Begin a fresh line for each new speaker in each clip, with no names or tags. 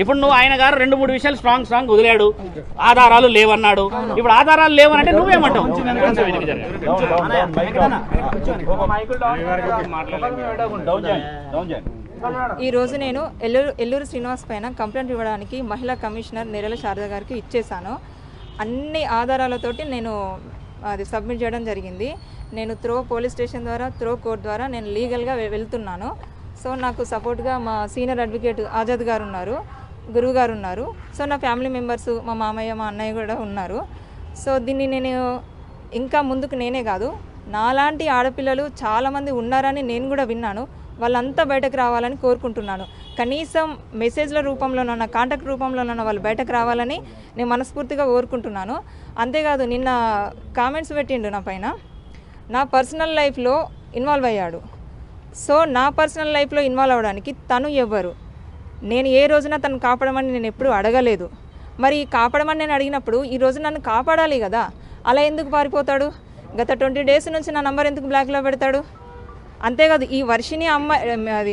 ఇప్పుడు నువ్వు ఆయన గారు 2-3 విషయాలు స్ట్రాంగ్ వదిలాడు, ఆధారాలు లేవన్నాడు. ఇప్పుడు ఆధారాలు లేవనంటే నువ్వేమంటావు?
ఈ రోజు నేను ఎల్లూరు శ్రీనివాస్ పైన కంప్లైంట్ ఇవ్వడానికి మహిళా కమిషనర్ నెరల శారద గారికి ఇచ్చేసాను. అన్ని ఆధారాలతోటి నేను అది సబ్మిట్ చేయడం జరిగింది. నేను త్రో పోలీస్ స్టేషన్ ద్వారా, త్రో కోర్ట్ ద్వారా నేను లీగల్గా వెళ్తున్నాను. సో నాకు సపోర్ట్గా మా సీనియర్ అడ్వకేట్ ఆజాద్ గారు ఉన్నారు, గురువు గారు ఉన్నారు. సో నా ఫ్యామిలీ మెంబర్స్, మా మామయ్య, మా అన్నయ్య కూడా ఉన్నారు. సో దీన్ని నేను ఇంకా ముందుకు నేనే కాదు, నాలాంటి ఆడపిల్లలు చాలామంది ఉన్నారని నేను కూడా విన్నాను. వాళ్ళంతా బయటకు రావాలని కోరుకుంటున్నాను. కనీసం మెసేజ్ల రూపంలోనన్నా, కాంటాక్ట్ రూపంలోనన్నా వాళ్ళు బయటకు రావాలని నేను మనస్ఫూర్తిగా కోరుకుంటున్నాను. అంతేకాదు నిన్న కామెంట్స్ పెట్టిండు నా పైన, నా పర్సనల్ లైఫ్లో ఇన్వాల్వ్ అయ్యాడు. సో నా పర్సనల్ లైఫ్లో ఇన్వాల్వ్ అవ్వడానికి తను ఎవ్వరు? నేను ఏ రోజున తను కాపాడమని నేను ఎప్పుడూ అడగలేదు. మరి కాపాడమని నేను అడిగినప్పుడు ఈ రోజు నన్ను కాపాడాలి కదా, అలా ఎందుకు పారిపోతాడు? గత 20 డేస్ నుంచి నా నంబర్ ఎందుకు బ్లాక్లో పెడతాడు? అంతేకాదు ఈ వర్షిని అమ్మాయి అది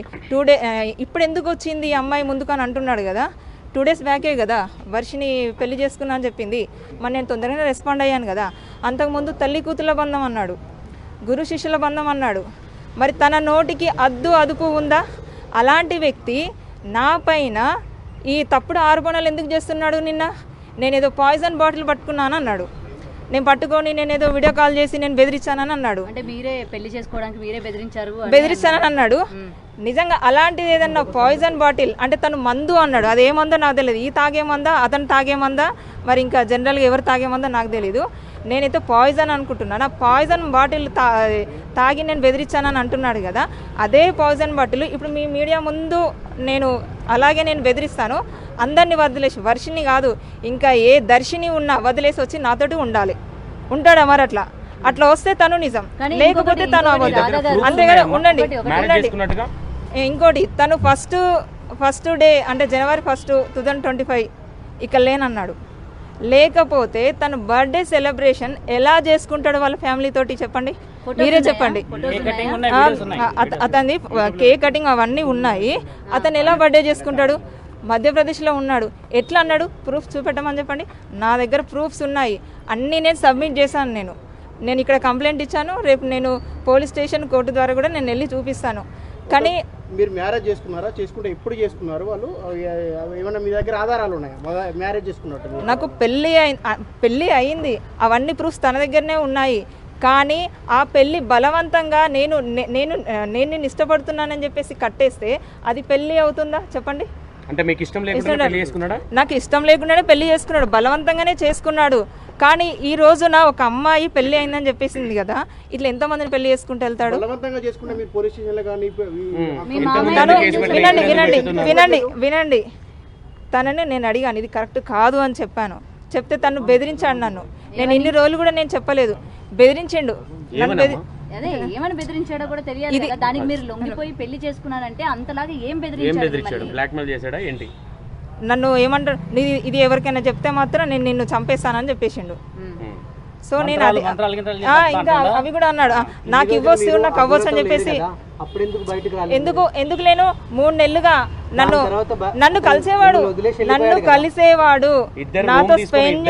ఇప్పుడు ఎందుకు వచ్చింది ఈ అమ్మాయి ముందుకు అని అంటున్నాడు కదా. 2 డేస్ బ్యాకే కదా వర్షిని పెళ్లి చేసుకున్నా అని చెప్పింది. మరి నేను తొందరగానే రెస్పాండ్ అయ్యాను కదా. అంతకుముందు తల్లి కూతుల బంధం అన్నాడు, గురు శిష్యుల బంధం అన్నాడు. మరి తన నోటికి అదుపు ఉందా? అలాంటి వ్యక్తి నా పైన ఈ తప్పుడు ఆరోపణలు ఎందుకు చేస్తున్నాడు? నిన్న నేనేదో పాయిజన్ బాటిల్ పట్టుకున్నాను అన్నాడు. నేను పట్టుకొని నేనేదో వీడియో కాల్ చేసి నేను బెదిరించానని అన్నాడు.
అంటే మీరే పెళ్లి చేసుకోవడానికి మీరే
బెదిరిస్తానని అన్నాడు. నిజంగా అలాంటిది ఏదన్నా పాయిజన్ బాటిల్ అంటే తను మందు అన్నాడు. అది ఏ మందో నాకు తెలియదు. ఈ తాగే మందా, అతను తాగే మందా, మరి ఇంకా జనరల్గా ఎవరు తాగే మందో నాకు తెలీదు. నేనైతే పాయిజన్ అనుకుంటున్నాను. ఆ పాయిజన్ బాటిల్ తాగి నేను బెదిరించానని అంటున్నాడు కదా. అదే పాయిజన్ బాటిల్ ఇప్పుడు మీ మీడియా ముందు నేను అలాగే నేను బెదిరిస్తాను. అందరినీ వదిలేసి, వర్షిని కాదు ఇంకా ఏ దర్శిని ఉన్నా వదిలేసి వచ్చి నాతోటి ఉండాలి. ఉంటాడా? మరి అట్లా వస్తే తను నిజం, లేకపోతే తను అవ్వదు. అంతేగాని ఉండండి. ఇంకోటి తను ఫస్ట్ డే అంటే జనవరి 1, 2025 ఇక్కడ లేనన్నాడు. లేకపోతే తను బర్త్డే సెలబ్రేషన్ ఎలా చేసుకుంటాడు వాళ్ళ ఫ్యామిలీ తోటి చెప్పండి, మీరే చెప్పండి. అతని కేక్ కటింగ్ అవన్నీ ఉన్నాయి. అతను ఎలా బర్త్డే చేసుకుంటాడు? మధ్యప్రదేశ్లో ఉన్నాడు. ఎట్లా అన్నాడు? ప్రూఫ్ చూపెట్టమని చెప్పండి. నా దగ్గర ప్రూఫ్స్ ఉన్నాయి, అన్నీ నేను సబ్మిట్ చేశాను. నేను ఇక్కడ కంప్లైంట్ ఇచ్చాను. రేపు నేను పోలీస్ స్టేషన్, కోర్టు ద్వారా కూడా నేను వెళ్ళి చూపిస్తాను. కానీ
మీరు మ్యారేజ్ చేసుకున్నారా? చేసుకుంటే ఎప్పుడు చేసుకున్నారు? వాళ్ళు ఏమన్నా మీ దగ్గర ఆధారాలు ఉన్నాయా మ్యారేజ్ చేసుకున్నట్టు?
నాకు పెళ్ళి అయింది, అవన్నీ ప్రూఫ్స్ తన దగ్గరనే ఉన్నాయి. కానీ ఆ పెళ్ళి బలవంతంగా నేను నిన్ను ఇష్టపడుతున్నానని చెప్పేసి కట్టేస్తే అది పెళ్ళి అవుతుందా చెప్పండి?
అంటే మీకు ఇష్టం లేకుండా పెళ్లి చేసుకున్నాడా?
నాకు ఇష్టం లేకుండానే పెళ్లి చేసుకున్నాడు, బలవంతంగానే చేసుకున్నాడు. కానీ ఈ రోజున ఒక అమ్మాయి పెళ్లి అయిందని చెప్పేసింది కదా, ఇట్లా ఎంతమందిని పెళ్లి చేసుకుంటూ వెళ్తాడు? వినండి, తనని నేను అడిగాను, ఇది కరెక్ట్ కాదు అని చెప్పాను. చెప్తే తను బెదిరించాడు నన్ను. నేను ఇన్ని రోజులు కూడా నేను చెప్పలేదు, బెదిరించిండు.
అదే ఏమని బెదిరించాడో కూడా తెలియదు కదా. దానికి మీరు లొంగిపోయి పెళ్లి చేసుకున్నారంటే అంతలాగా ఏం బెదిరించాడు?
బ్లాక్మెయిల్ చేశాడా ఏంటి?
నన్ను ఏమంటారు, ఇది ఎవరికైనా చెప్తే మాత్రం నేను నిన్ను చంపేస్తానని చెప్పేసిండు. సో నేను ఇంకా అవి కూడా అన్నాడు, నాకు ఇవ్వచ్చు, నాకు అవ్వచ్చు అని చెప్పేసి. ఎందుకు లేను 3 నెలలుగా నన్ను కలిసేవాడు, నాతో స్పెండ్.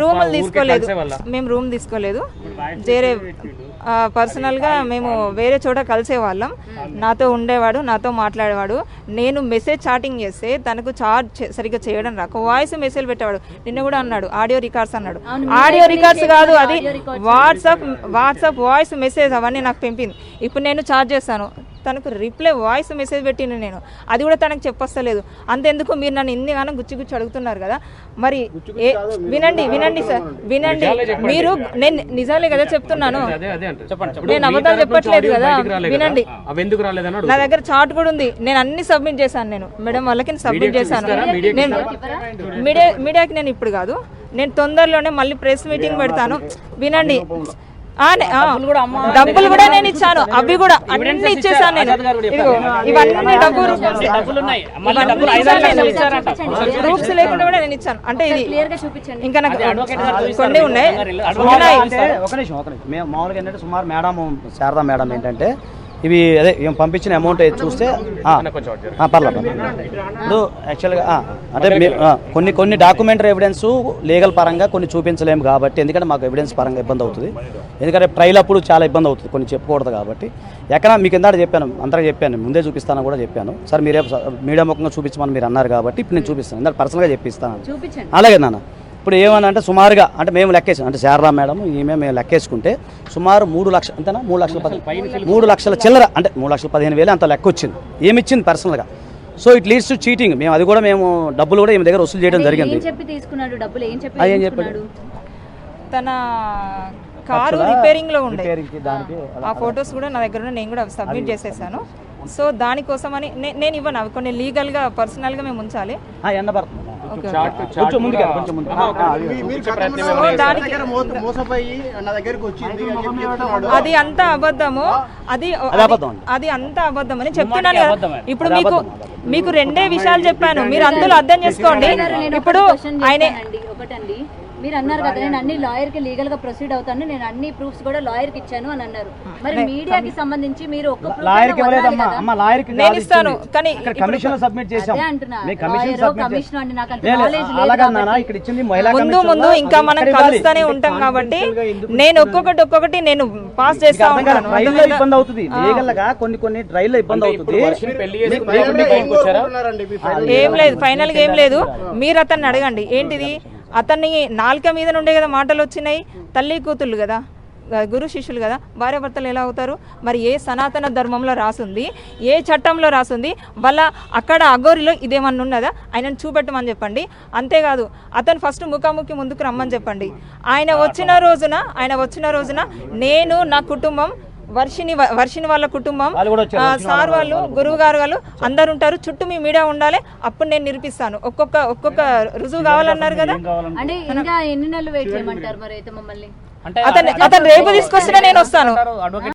రూములు తీసుకోలేదు, మేము రూమ్ తీసుకోలేదు, వేరే పర్సనల్ గా మేము వేరే చోట కలిసేవాళ్ళం. నాతో ఉండేవాడు, నాతో మాట్లాడేవాడు. నేను మెసేజ్ చాటింగ్ చేస్తే తనకు చార్జ్ సరిగ్గా చేయడం రాక వాయిస్ మెసేజ్ పెట్టేవాడు. నిన్న కూడా అన్నాడు ఆడియో రికార్డ్స్ అన్నాడు. ఆడియో రికార్డ్స్ కాదు, అది వాట్సాప్ వాయిస్ మెసేజ్ అవన్నీ నాకు పంపింది. ఇప్పుడు నేను చార్జ్ చేస్తాను, తనకు రిప్లై వాయిస్ మెసేజ్ పెట్టిన నేను, అది కూడా తనకు చెప్పొస్తలేదు. అంతెందుకు మీరు నన్ను ఇందుగానో గుచ్చి అడుగుతున్నారు కదా. మరి వినండి సార్, వినండి. మీరు నేను నిజాలే కదా చెప్తున్నాను, నేను అబద్ధాలు చెప్పట్లేదు కదా. వినండి, నా దగ్గర చార్ట్ కూడా ఉంది, నేను అన్ని సబ్మిట్ చేశాను. నేను మేడం వాళ్ళకి సబ్మిట్ చేశాను. నేను మీడియాకి నేను ఇప్పుడు కాదు, నేను తొందరలోనే మళ్ళీ ప్రెస్ మీటింగ్ పెడతాను. వినండి, డబ్బులు కూడా నేను ఇచ్చాను, అవి కూడా అన్ని ఇచ్చేసాను నేను. ఇవన్నీ ప్రూఫ్స్ లేకుండా కూడా నేను ఇచ్చాను. అంటే ఇది ఇంకా నాకు కొన్ని ఉన్నాయి.
ఒక నిమిషం మామూలుగా ఏంటంటే సుమారు మేడం శారదా మేడం ఏంటంటే ఇవి అదే ఏం పంపించిన అమౌంట్ చూస్తే పర్లేదు. ఇప్పుడు యాక్చువల్గా అంటే కొన్ని డాక్యుమెంటరీ ఎవిడెన్స్ లీగల్ పరంగా కొన్ని చూపించలేము కాబట్టి, ఎందుకంటే మాకు ఎవిడెన్స్ పరంగా ఇబ్బంది అవుతుంది. ఎందుకంటే ట్రైల్ అప్పుడు చాలా ఇబ్బంది అవుతుంది, కొన్ని చెప్పకూడదు కాబట్టి. ఎక్కడ మీకు ఇందాక చెప్పాను, అంతగా చెప్పాను, ముందే చూపిస్తాను కూడా చెప్పాను. సార్ మీరే మీడియా ముఖంగా చూపించమని మీరు అన్నారు కాబట్టి ఇప్పుడు నేను చూపిస్తాను, ఇందాక పర్సనల్గా చెప్పిస్తాను.
చూపించండి.
అలాగే నాన్న. ఇప్పుడు ఏమన్నా అంటే సుమారుగా అంటే మేము లెక్కేసాం, అంటే శారదా మేడం ఈమె మేము లెక్కేసుకుంటే సుమారు 3 లక్షలు అంతేనా, 3 లక్షల చిల్లర, అంటే 3,15,000 అంత లెక్క వచ్చింది. ఏమి ఇచ్చింది పర్సనల్గా. So it leads to cheating. మేము అది కూడా మేము డబ్బులు కూడా ఈమె దగ్గర వసూలు చేయడం జరిగింది.
ఏం చెప్పి తీసుకున్నాడు డబ్బులు? ఏం చెప్పి
ఏం చెప్పాడు?
తన కారు రిపేరింగ్ లో ఉండే
దానికి
ఆ ఫొటోస్ కూడా నా దగ్గర ఉన్నాయి, నేను కూడా సబ్మిట్ చేసేసాను. సో దానికోసమని నేను ఇవ్వను, అవి కొన్ని లీగల్గా పర్సనల్గా మేము ఉంచాలి.
ఎండ పడుతుంది కొంచెం ముందుగా, కొంచెం ముందు.
మోసపోయి నా దగ్గరకు వచ్చింది అని చెప్పి చెప్తున్నాడు.
అది అంతా అబద్ధము, అది అంతా అబద్ధం అని చెప్తున్నాను కదా. ఇప్పుడు మీకు రెండే విషయాలు చెప్పాను, మీరు అందులో అర్థం చేసుకోండి. ఇప్పుడు ఆయన
ఒకటండి, మీరు అన్నారు కదా నేను అన్ని లాయర్ కి లీగల్ గా ప్రొసీడ్ అవుతాను, నేను అన్ని ప్రూఫ్స్ కూడా లాయర్ కి ఇచ్చాను అని అన్నారు. మరి మీడియాకి సంబంధించి మీరు ఒక
నేను ఇస్తాను, కానీ ముందు ఇంకా మనం కలుస్తూనే ఉంటాం కాబట్టి నేను ఒక్కొక్కటి నేను పాస్ చేస్తా ఉంటాను. ఏం లేదు, ఫైనల్ గా ఏం లేదు. మీరు అతన్ని అడగండి ఏంటిది, అతన్ని నాలుక మీద నుండే కదా మాటలు వచ్చినాయి. తల్లి కూతుళ్ళు కదా, గురు శిష్యులు కదా, భార్యాభర్తలు ఎలా అవుతారు? మరి ఏ సనాతన ధర్మంలో రాసుంది, ఏ చట్టంలో రాసుంది? వాళ్ళ అక్కడ అఘోరిలో ఇదేమన్నా ఉన్నదా? ఆయనను చూపెట్టమని చెప్పండి. అంతేకాదు అతను ఫస్ట్ ముఖాముఖి ముందుకు రమ్మని చెప్పండి. ఆయన వచ్చిన రోజున నేను నా కుటుంబం, వర్షిని వాళ్ళ కుటుంబం, సార్ వాళ్ళు, గురువు గారు వాళ్ళు అందరు ఉంటారు. చుట్టూ మీ మీడియా ఉండాలి, అప్పుడు నేను నిరూపిస్తాను. ఒక్కొక్క రుజువు కావాలన్నారు కదా.
అంటే ఇంకా ఎన్ని నెలలు వెయిట్ చేయమంటారు మరి అయితే మమ్మల్ని?
అతను రేపు తీసుకొచ్చినా నేను వస్తాను.